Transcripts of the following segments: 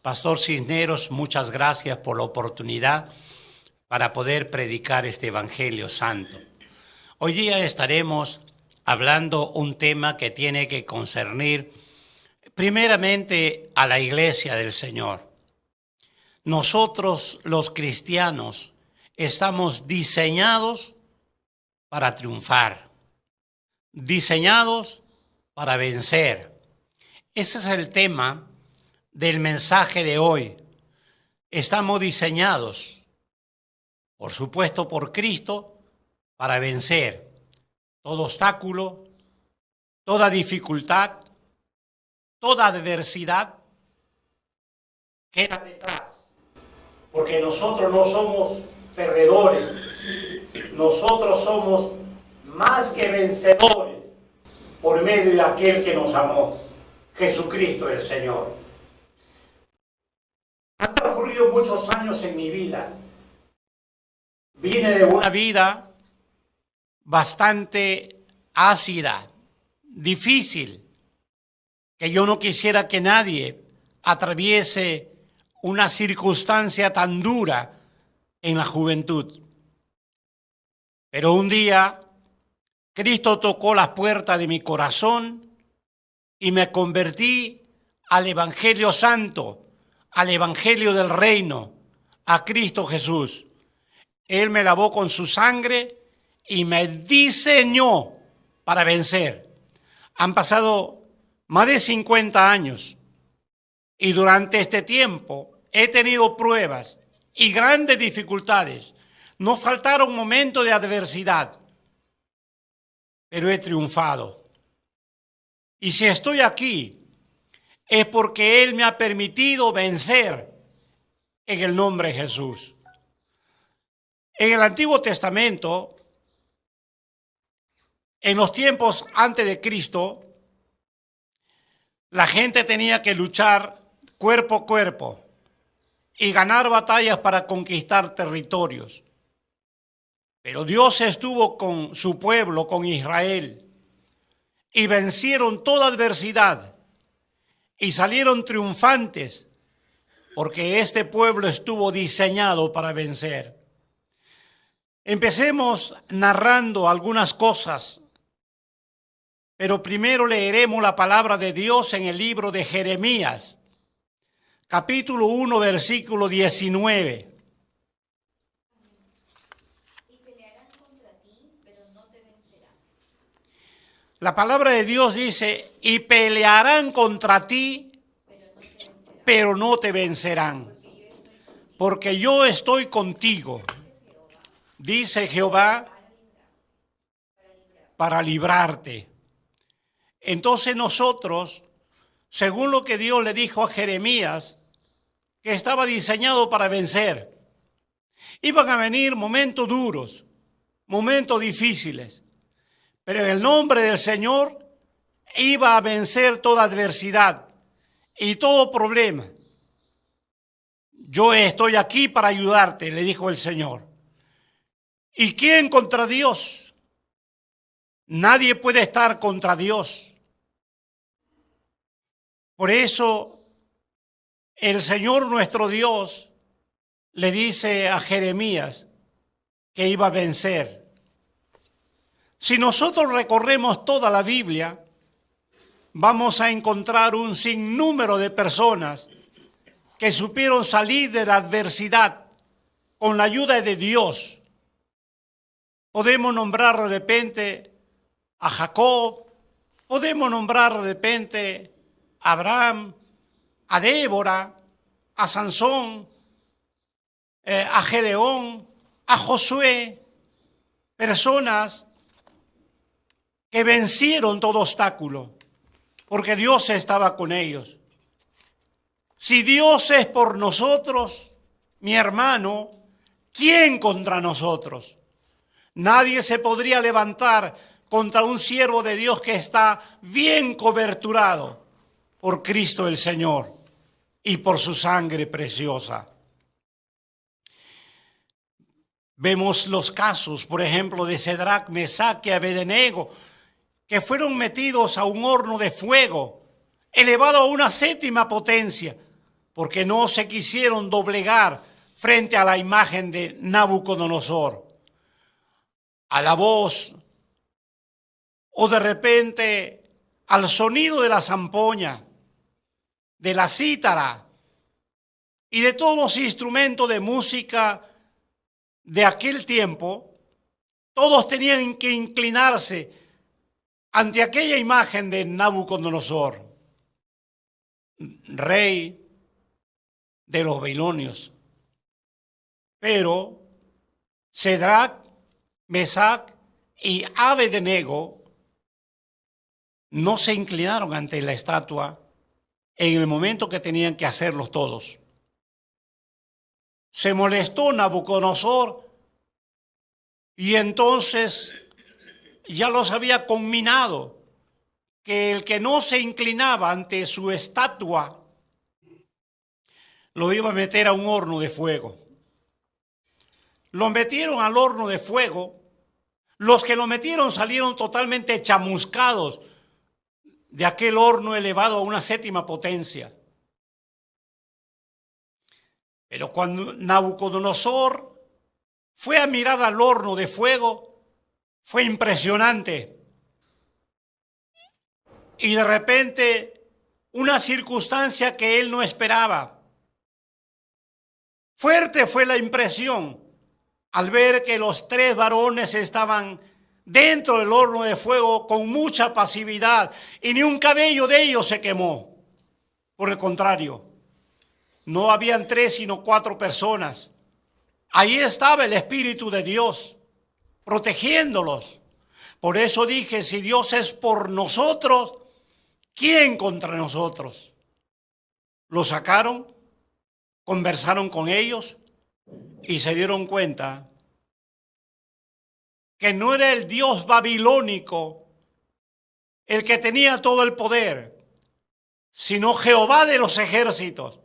Pastor Cisneros, muchas gracias por la oportunidad para poder predicar este Evangelio Santo. Hoy día estaremos hablando un tema que tiene que concernir primeramente a la iglesia del Señor. Nosotros los cristianos estamos diseñados para triunfar, diseñados para vencer. Ese es el tema del mensaje de hoy. Estamos diseñados, por supuesto, por Cristo, para vencer todo obstáculo, toda dificultad, toda adversidad queda detrás. Porque nosotros no somos perdedores, nosotros somos más que vencedores por medio de aquel que nos amó, Jesucristo el Señor. Han transcurrido muchos años en mi vida. Vine de una vida bastante ácida, difícil, que yo no quisiera que nadie atraviese una circunstancia tan dura en la juventud. Pero un día Cristo tocó las puertas de mi corazón y me convertí al Evangelio Santo, al Evangelio del Reino, a Cristo Jesús. Él me lavó con su sangre y me diseñó para vencer. Han pasado más de 50 años y durante este tiempo he tenido pruebas y grandes dificultades. No faltaron momentos de adversidad, pero he triunfado. Y si estoy aquí, es porque Él me ha permitido vencer en el nombre de Jesús. En el Antiguo Testamento, en los tiempos antes de Cristo, la gente tenía que luchar cuerpo a cuerpo y ganar batallas para conquistar territorios. Pero Dios estuvo con su pueblo, con Israel, y vencieron toda adversidad y salieron triunfantes porque este pueblo estuvo diseñado para vencer. Empecemos narrando algunas cosas, pero primero leeremos la palabra de Dios en el libro de Jeremías, capítulo 1, versículo 19. Y pelearán contra ti, pero no te vencerán. La palabra de Dios dice, y pelearán contra ti, pero no te vencerán, porque yo estoy contigo, dice Jehová, para librarte. Entonces nosotros, según lo que Dios le dijo a Jeremías, que estaba diseñado para vencer, iban a venir momentos duros, momentos difíciles, pero en el nombre del Señor iba a vencer toda adversidad y todo problema. Yo estoy aquí para ayudarte, le dijo el Señor. ¿Y quién contra Dios? Nadie puede estar contra Dios. Por eso el Señor nuestro Dios le dice a Jeremías que iba a vencer. Si nosotros recorremos toda la Biblia, vamos a encontrar un sinnúmero de personas que supieron salir de la adversidad con la ayuda de Dios. Podemos nombrar de repente a Jacob, podemos nombrar de repente a Abraham, a Débora, a Sansón, a Gedeón, a Josué, personas que vencieron todo obstáculo, porque Dios estaba con ellos. Si Dios es por nosotros, mi hermano, ¿quién contra nosotros? Nadie se podría levantar contra un siervo de Dios que está bien coberturado por Cristo el Señor y por su sangre preciosa. Vemos los casos, por ejemplo, de Cedrac, Mesac y Abednego, que fueron metidos a un horno de fuego, elevado a una 7ª potencia, porque no se quisieron doblegar frente a la imagen de Nabucodonosor, a la voz o de repente al sonido de la zampoña, de la cítara y de todos los instrumentos de música de aquel tiempo. Todos tenían que inclinarse ante aquella imagen de Nabucodonosor, rey de los babilonios. Pero Sadrach, Mesach y Abednego no se inclinaron ante la estatua en el momento que tenían que hacerlos todos. Se molestó Nabucodonosor y entonces ya los había conminado que el que no se inclinaba ante su estatua lo iba a meter a un horno de fuego. Lo metieron al horno de fuego. Los que lo metieron salieron totalmente chamuscados de aquel horno elevado a una 7ª potencia. Pero cuando Nabucodonosor fue a mirar al horno de fuego, fue impresionante. Y de repente, una circunstancia que él no esperaba. Fuerte fue la impresión al ver que los 3 varones estaban dentro del horno de fuego con mucha pasividad y ni un cabello de ellos se quemó. Por el contrario, no habían 3 sino 4 personas. Ahí estaba el Espíritu de Dios protegiéndolos. Por eso dije, si Dios es por nosotros, ¿quién contra nosotros? Lo sacaron, conversaron con ellos y se dieron cuenta que no era el Dios babilónico el que tenía todo el poder, sino Jehová de los ejércitos,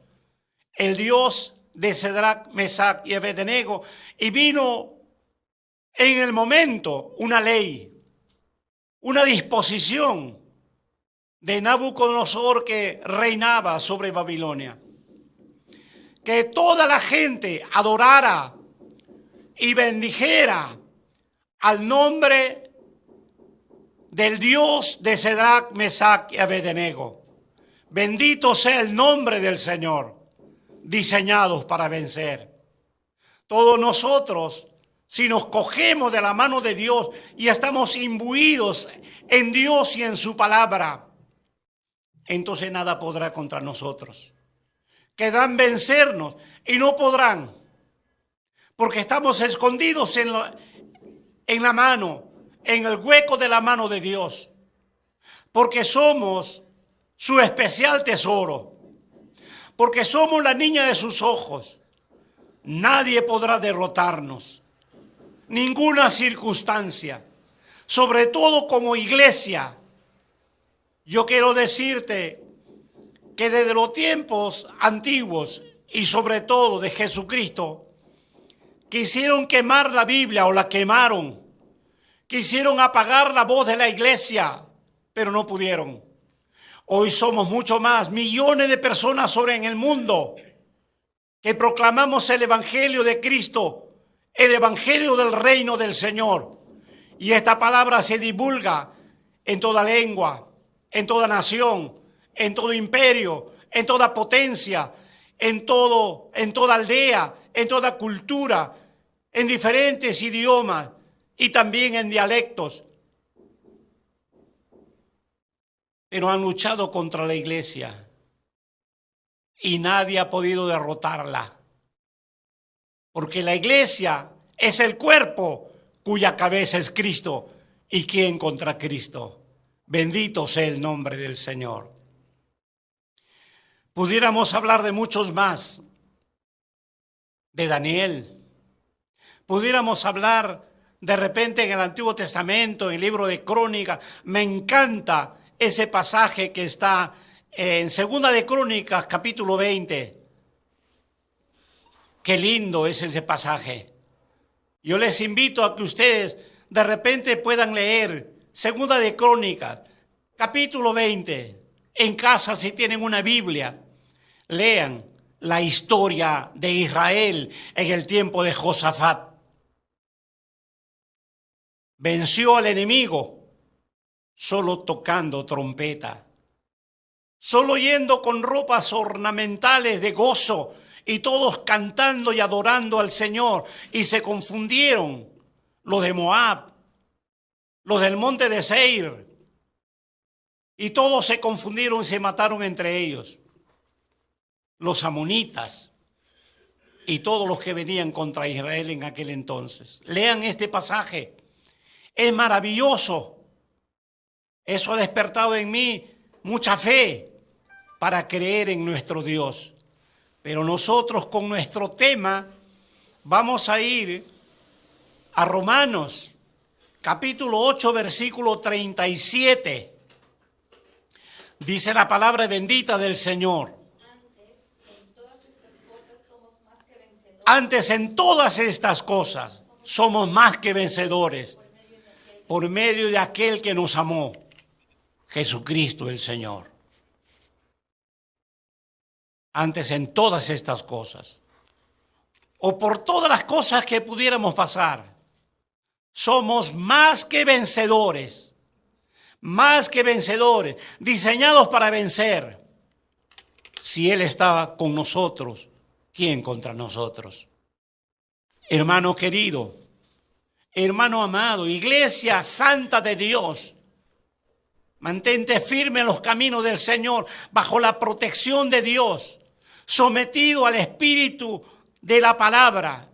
el Dios de Sadrach, Mesach y Abednego. Y vino en el momento una ley, una disposición de Nabucodonosor que reinaba sobre Babilonia. Que toda la gente adorara y bendijera al nombre del Dios de Sadrach, Mesach y Abednego. Bendito sea el nombre del Señor, diseñados para vencer. Todos nosotros, si nos cogemos de la mano de Dios y estamos imbuidos en Dios y en su palabra, entonces nada podrá contra nosotros. Querrán vencernos y no podrán, porque estamos escondidos en la mano, en el hueco de la mano de Dios, porque somos su especial tesoro, porque somos la niña de sus ojos. Nadie podrá derrotarnos, ninguna circunstancia, sobre todo como iglesia. Yo quiero decirte que desde los tiempos antiguos y sobre todo de Jesucristo, quisieron quemar la Biblia o la quemaron, quisieron apagar la voz de la iglesia, pero no pudieron. Hoy somos mucho más, millones de personas sobre en el mundo que proclamamos el Evangelio de Cristo, el Evangelio del reino del Señor. Y esta palabra se divulga en toda lengua, en toda nación, en todo imperio, en toda potencia, en toda aldea, en toda cultura, en diferentes idiomas y también en dialectos. Pero han luchado contra la iglesia y nadie ha podido derrotarla. Porque la iglesia es el cuerpo cuya cabeza es Cristo. ¿Y quién contra Cristo? Bendito sea el nombre del Señor. Pudiéramos hablar de muchos más, de Daniel. Pudiéramos hablar de repente en el Antiguo Testamento, en el libro de Crónicas. Me encanta ese pasaje que está en Segunda de Crónicas, capítulo 20. Qué lindo es ese pasaje. Yo les invito a que ustedes de repente puedan leer Segunda de Crónicas, capítulo 20. En casa, si tienen una Biblia, lean la historia de Israel en el tiempo de Josafat. Venció al enemigo solo tocando trompeta, solo yendo con ropas ornamentales de gozo y todos cantando y adorando al Señor. Y se confundieron los de Moab, los del monte de Seir, y todos se confundieron y se mataron entre ellos. Los amonitas y todos los que venían contra Israel en aquel entonces. Lean este pasaje. Es maravilloso. Eso ha despertado en mí mucha fe para creer en nuestro Dios. Pero nosotros con nuestro tema vamos a ir a Romanos, capítulo 8, versículo 37. Dice la palabra bendita del Señor. Antes en todas estas cosas somos más que vencedores por medio de aquel que nos amó, Jesucristo el Señor. Antes en todas estas cosas, o por todas las cosas que pudiéramos pasar, somos más que vencedores, diseñados para vencer. Si Él estaba con nosotros, ¿quién contra nosotros? Hermano querido, hermano amado, iglesia santa de Dios, mantente firme en los caminos del Señor, bajo la protección de Dios, sometido al espíritu de la palabra,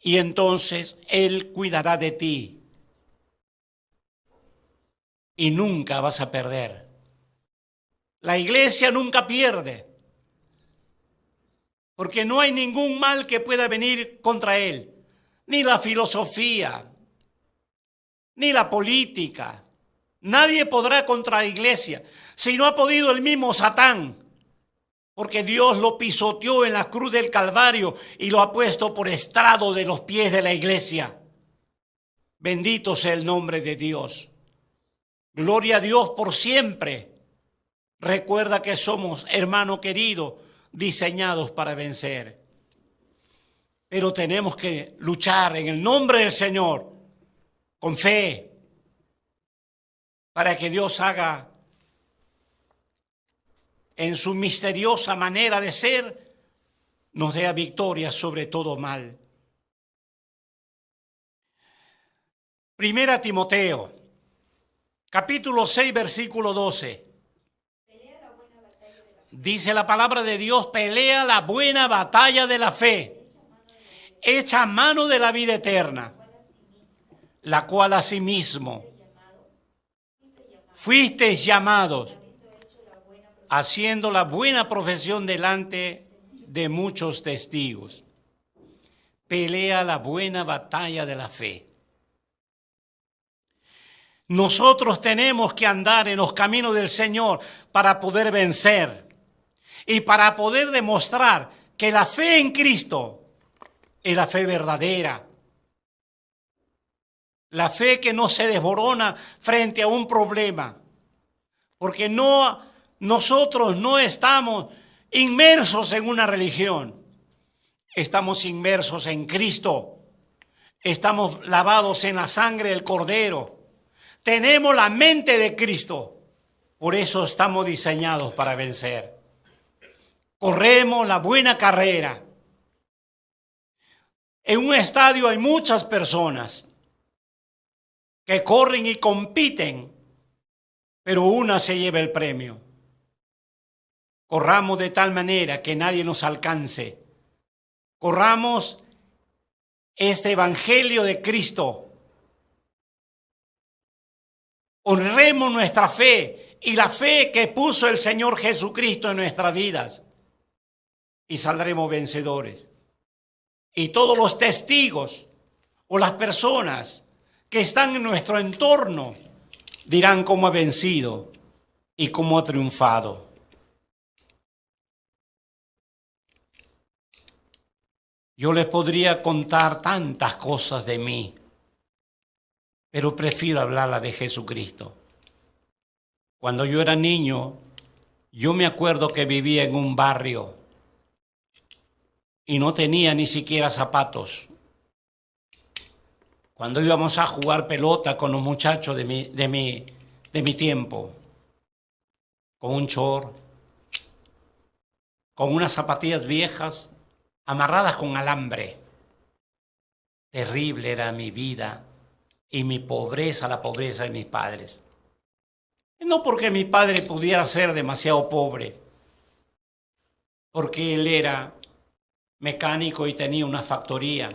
y entonces Él cuidará de ti y nunca vas a perder. La iglesia nunca pierde, porque no hay ningún mal que pueda venir contra Él, ni la filosofía, ni la política. Nadie podrá contra la iglesia, si no ha podido el mismo Satán, porque Dios lo pisoteó en la cruz del Calvario y lo ha puesto por estrado de los pies de la iglesia. Bendito sea el nombre de Dios. Gloria a Dios por siempre. Recuerda que somos, hermano querido, diseñados para vencer. Pero tenemos que luchar en el nombre del Señor, con fe, para que Dios haga en su misteriosa manera de ser, nos dé victoria sobre todo mal. Primera Timoteo, capítulo 6, versículo 12. Dice la palabra de Dios: pelea la buena batalla de la fe, echa mano de la vida eterna, la cual asimismo fuisteis llamados, haciendo la buena profesión delante de muchos testigos. Pelea la buena batalla de la fe. Nosotros tenemos que andar en los caminos del Señor para poder vencer y para poder demostrar que la fe en Cristo es la fe verdadera. La fe que no se desborona frente a un problema, porque nosotros no estamos inmersos en una religión, estamos inmersos en Cristo, estamos lavados en la sangre del Cordero, tenemos la mente de Cristo, por eso estamos diseñados para vencer. Corremos la buena carrera. En un estadio hay muchas personas que corren y compiten, pero una se lleva el premio. Corramos de tal manera que nadie nos alcance. Corramos este evangelio de Cristo. Honremos nuestra fe y la fe que puso el Señor Jesucristo en nuestras vidas, y saldremos vencedores. Y todos los testigos o las personas que están en nuestro entorno dirán cómo ha vencido y cómo ha triunfado. Yo les podría contar tantas cosas de mí, pero prefiero hablarla de Jesucristo. Cuando yo era niño, yo me acuerdo que vivía en un barrio y no tenía ni siquiera zapatos. Cuando íbamos a jugar pelota con los muchachos de mi tiempo, con un short, con unas zapatillas viejas amarradas con alambre. Terrible era mi vida y mi pobreza, la pobreza de mis padres. No porque mi padre pudiera ser demasiado pobre, porque él era mecánico y tenía una factoría,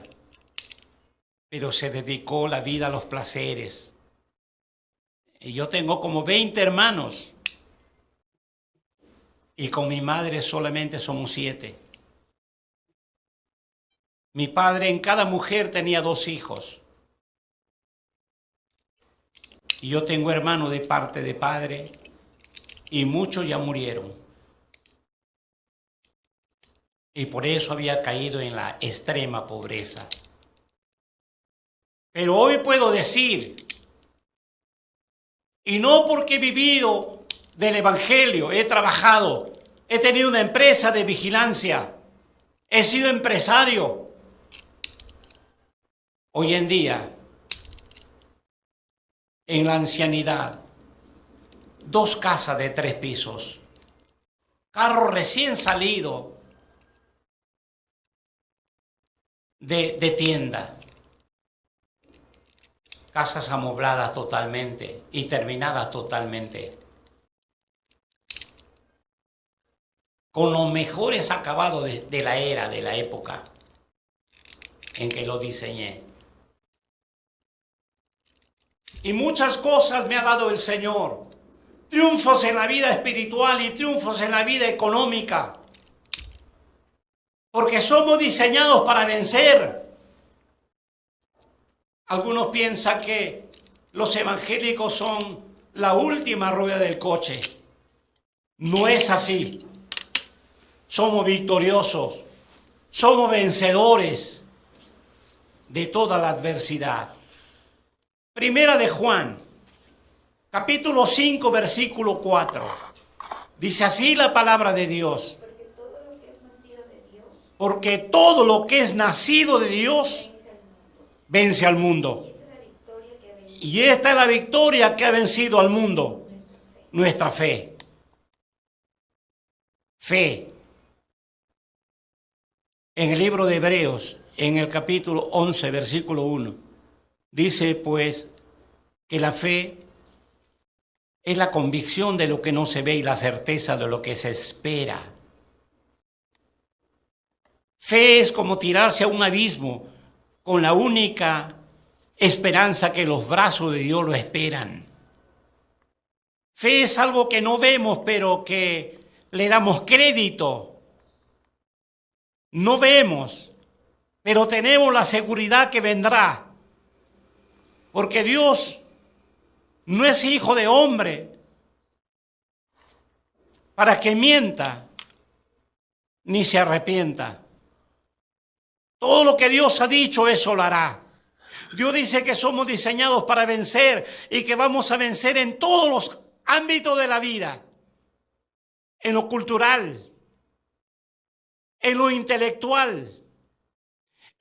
pero se dedicó la vida a los placeres. Y yo tengo como 20 hermanos y con mi madre solamente somos 7. Mi padre en cada mujer tenía 2 hijos. Y yo tengo hermanos de parte de padre y muchos ya murieron. Y por eso había caído en la extrema pobreza. Pero hoy puedo decir, y no porque he vivido del Evangelio, he trabajado, he tenido una empresa de vigilancia, he sido empresario. Hoy en día, en la ancianidad, 2 casas de 3 pisos, carro recién salido de tienda, casas amobladas totalmente y terminadas totalmente, con los mejores acabados de la época en que lo diseñé. Y muchas cosas me ha dado el Señor. Triunfos en la vida espiritual y triunfos en la vida económica. Porque somos diseñados para vencer. Algunos piensan que los evangélicos son la última rueda del coche. No es así. Somos victoriosos. Somos vencedores de toda la adversidad. Primera de Juan, capítulo 5, versículo 4. Dice así la palabra de Dios. Porque todo lo que es nacido de Dios vence al mundo. Y esta es la victoria que ha vencido al mundo. Nuestra fe. Fe. En el libro de Hebreos, en el capítulo 11, versículo 1. Dice pues que la fe es la convicción de lo que no se ve y la certeza de lo que se espera. Fe es como tirarse a un abismo con la única esperanza que los brazos de Dios lo esperan. Fe es algo que no vemos pero que le damos crédito. No vemos, pero tenemos la seguridad que vendrá. Porque Dios no es hijo de hombre para que mienta ni se arrepienta. Todo lo que Dios ha dicho, eso lo hará. Dios dice que somos diseñados para vencer y que vamos a vencer en todos los ámbitos de la vida. En lo cultural, en lo intelectual,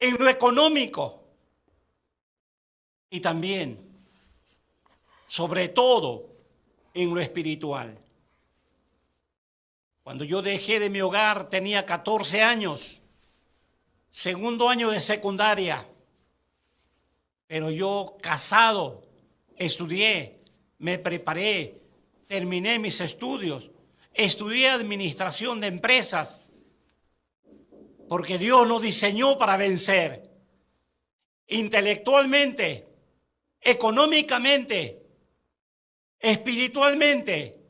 en lo económico. Y también, sobre todo, en lo espiritual. Cuando yo dejé de mi hogar tenía 14 años, segundo año de secundaria. Pero yo casado, estudié, me preparé, terminé mis estudios, estudié administración de empresas, porque Dios nos diseñó para vencer intelectualmente, económicamente, espiritualmente.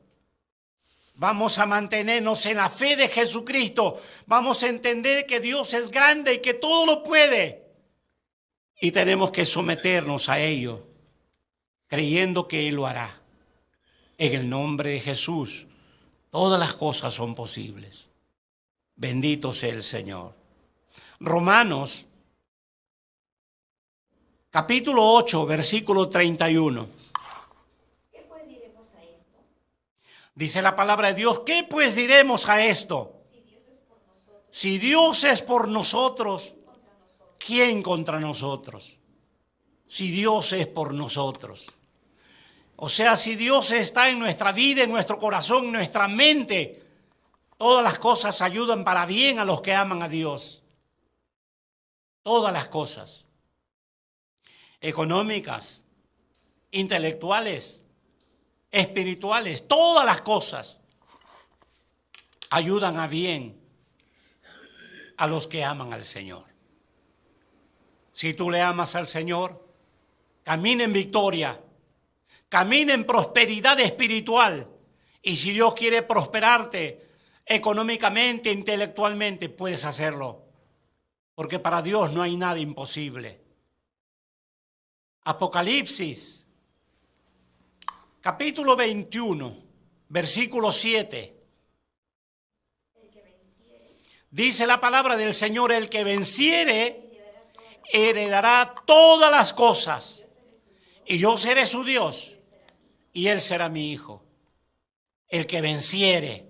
Vamos a mantenernos en la fe de Jesucristo. Vamos a entender que Dios es grande y que todo lo puede. Y tenemos que someternos a ello, creyendo que Él lo hará. En el nombre de Jesús, todas las cosas son posibles. Bendito sea el Señor. Romanos capítulo 8, versículo 31. ¿Qué pues diremos a esto? Dice la palabra de Dios, ¿qué pues diremos a esto? Si Dios es por nosotros, ¿quién contra nosotros? Si Dios es por nosotros. O sea, si Dios está en nuestra vida, en nuestro corazón, en nuestra mente, todas las cosas ayudan para bien a los que aman a Dios. Todas las cosas. Económicas, intelectuales, espirituales, todas las cosas ayudan a bien a los que aman al Señor. Si tú le amas al Señor, camina en victoria, camina en prosperidad espiritual. Y si Dios quiere prosperarte económicamente, intelectualmente, puedes hacerlo. Porque para Dios no hay nada imposible. Apocalipsis, capítulo 21, versículo 7. Dice la palabra del Señor, el que venciere heredará todas las cosas, y yo seré su Dios, y él será mi hijo. El que venciere.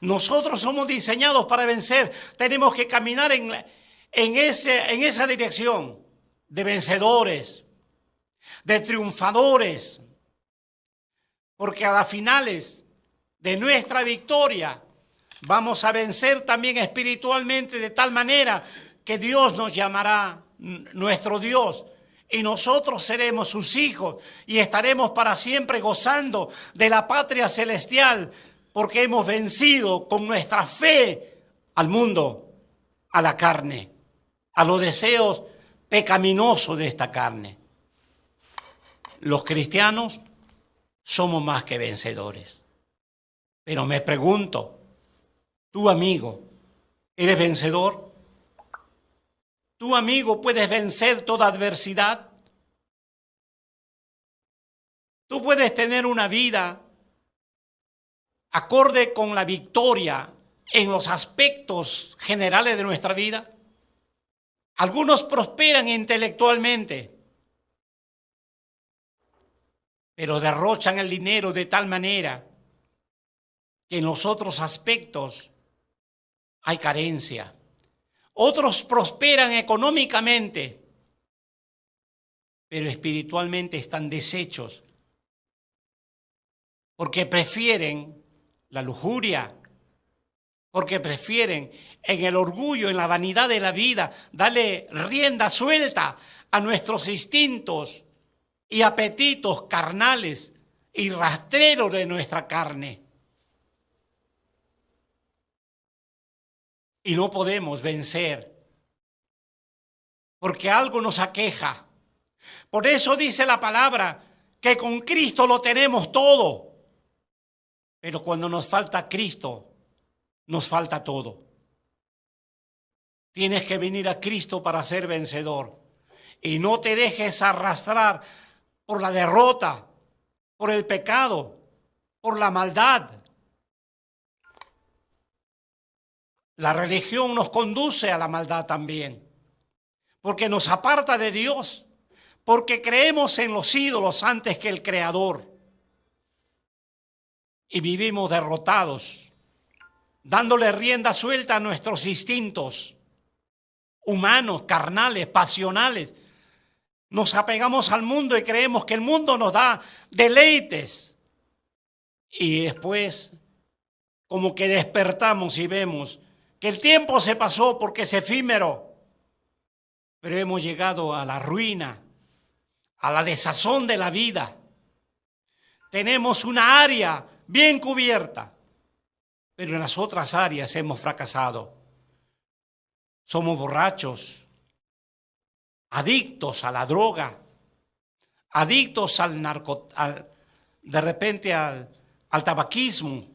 Nosotros somos diseñados para vencer. Tenemos que caminar en esa dirección de vencedores, de triunfadores, porque a las finales de nuestra victoria vamos a vencer también espiritualmente de tal manera que Dios nos llamará nuestro Dios y nosotros seremos sus hijos y estaremos para siempre gozando de la patria celestial porque hemos vencido con nuestra fe al mundo, a la carne, a los deseos pecaminosos de esta carne. Los cristianos somos más que vencedores. Pero me pregunto, ¿tú, amigo, eres vencedor? ¿Tú, amigo, puedes vencer toda adversidad? ¿Tú puedes tener una vida acorde con la victoria en los aspectos generales de nuestra vida? Algunos prosperan intelectualmente, pero derrochan el dinero de tal manera que en los otros aspectos hay carencia. Otros prosperan económicamente, pero espiritualmente están deshechos porque prefieren la lujuria, porque prefieren en el orgullo, en la vanidad de la vida, darle rienda suelta a nuestros instintos y apetitos carnales y rastreros de nuestra carne. Y no podemos vencer, porque algo nos aqueja. Por eso dice la palabra que con Cristo lo tenemos todo. Pero cuando nos falta Cristo, nos falta todo. Tienes que venir a Cristo para ser vencedor. Y no te dejes arrastrar por la derrota, por el pecado, por la maldad. La religión nos conduce a la maldad también, porque nos aparta de Dios, porque creemos en los ídolos antes que el Creador. Y vivimos derrotados, dándole rienda suelta a nuestros instintos humanos, carnales, pasionales. Nos apegamos al mundo y creemos que el mundo nos da deleites. Y después, como que despertamos y vemos que el tiempo se pasó porque es efímero, pero hemos llegado a la ruina, a la desazón de la vida. Tenemos una área bien cubierta, pero en las otras áreas hemos fracasado. Somos borrachos, adictos a la droga, adictos al al tabaquismo,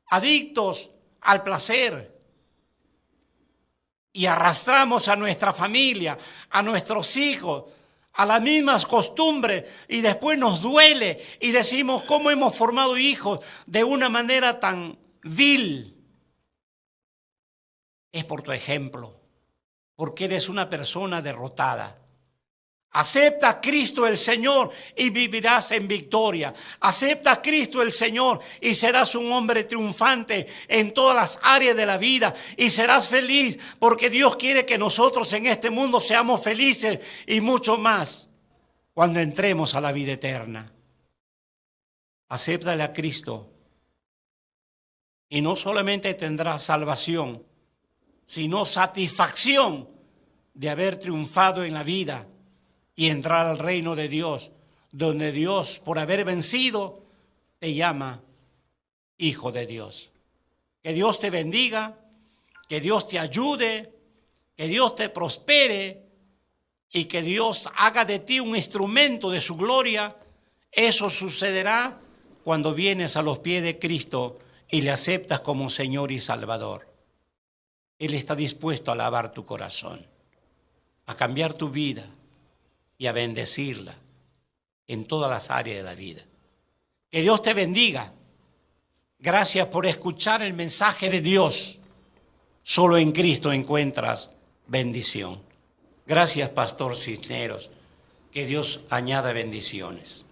adictos al placer, y arrastramos a nuestra familia, a nuestros hijos, a las mismas costumbres, y después nos duele y decimos cómo hemos formado hijos de una manera tan vil. Es por tu ejemplo, porque eres una persona derrotada. Acepta a Cristo el Señor y vivirás en victoria. Acepta a Cristo el Señor y serás un hombre triunfante en todas las áreas de la vida. Y serás feliz porque Dios quiere que nosotros en este mundo seamos felices y mucho más cuando entremos a la vida eterna. Acéptale a Cristo y no solamente tendrás salvación, sino satisfacción de haber triunfado en la vida y entrar al reino de Dios, donde Dios, por haber vencido, te llama hijo de Dios. Que Dios te bendiga, que Dios te ayude, que Dios te prospere y que Dios haga de ti un instrumento de su gloria. Eso sucederá cuando vienes a los pies de Cristo y le aceptas como Señor y Salvador. Él está dispuesto a lavar tu corazón, a cambiar tu vida y a bendecirla en todas las áreas de la vida. Que Dios te bendiga. Gracias por escuchar el mensaje de Dios. Solo en Cristo encuentras bendición. Gracias, Pastor Cisneros. Que Dios añada bendiciones.